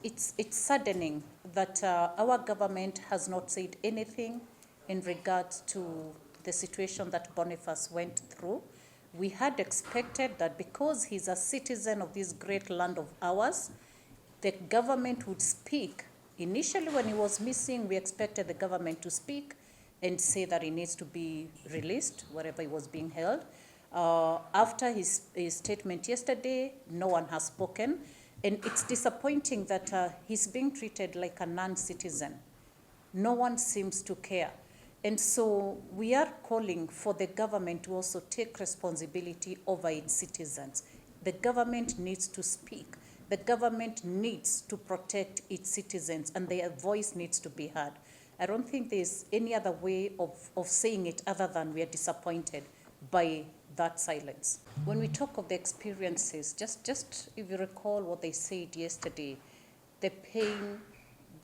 It's saddening that our government has not said anything in regards to the situation that Boniface went through. We had expected that because he's a citizen of this great land of ours, the government would speak. Initially, when he was missing, we expected the government to speak and say that he needs to be released wherever he was being held. After his statement yesterday, no one has spoken. And it's disappointing that he's being treated like a non-citizen. No one seems to care. And so we are calling for the government to also take responsibility over its citizens. The government needs to speak. The government needs to protect its citizens, and their voice needs to be heard. I don't think there's any other way of saying it other than we are disappointed by that silence. When we talk of the experiences, just if you recall what they said yesterday, the pain,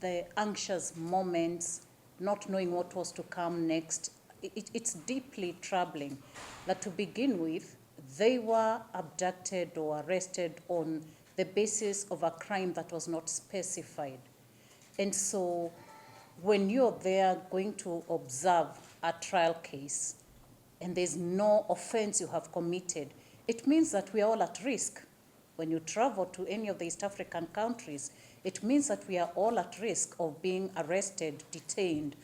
the anxious moments, not knowing what was to come next, it's deeply troubling that to begin with, they were abducted or arrested on the basis of a crime that was not specified. And so when you're there going to observe a trial case, and there's no offense you have committed, it means that we are all at risk. When you travel to any of the East African countries, it means that we are all at risk of being arrested, detained,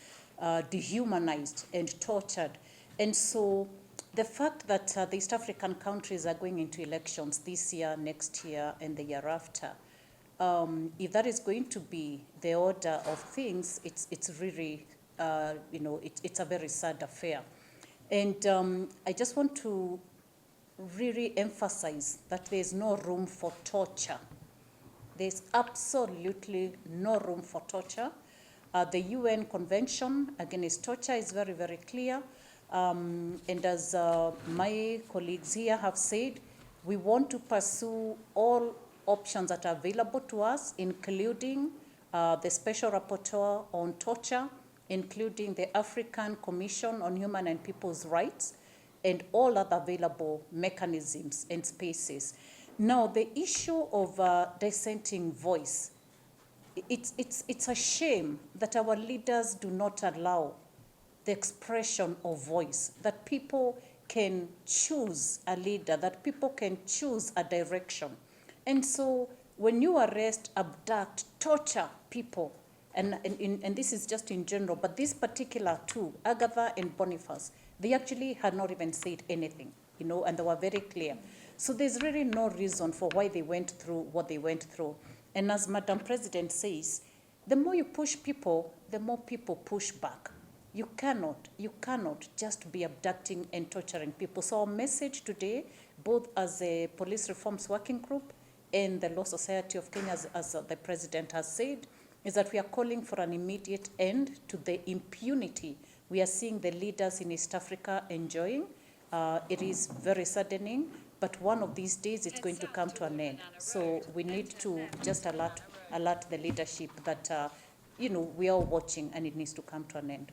dehumanized, and tortured. And so the fact that the East African countries are going into elections this year, next year, and the year after, if that is going to be the order of things, it's really, it's a very sad affair. And I just want to really emphasize that there's no room for torture. There's absolutely no room for torture. The UN Convention Against Torture is very, very clear. And as my colleagues here have said, we want to pursue all options that are available to us, including the Special Rapporteur on Torture, including the African Commission on Human and People's Rights, and all other available mechanisms and spaces. Now, the issue of dissenting voice, it's a shame that our leaders do not allow the expression of voice, that people can choose a leader, that people can choose a direction. And so when you arrest, abduct, torture people, and this is just in general, but these particular two, Agatha and Boniface, they actually had not even said anything, and they were very clear. So there's really no reason for why they went through what they went through. And as Madam President says, the more you push people, the more people push back. You cannot just be abducting and torturing people. So our message today, both as a Police Reforms Working Group and the Law Society of Kenya, as the President has said, is that we are calling for an immediate end to the impunity we are seeing the leaders in East Africa enjoying. It is very saddening, but one of these days it's going to come to an end. So we need to just alert the leadership that, we are watching and it needs to come to an end.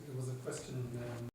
There was a question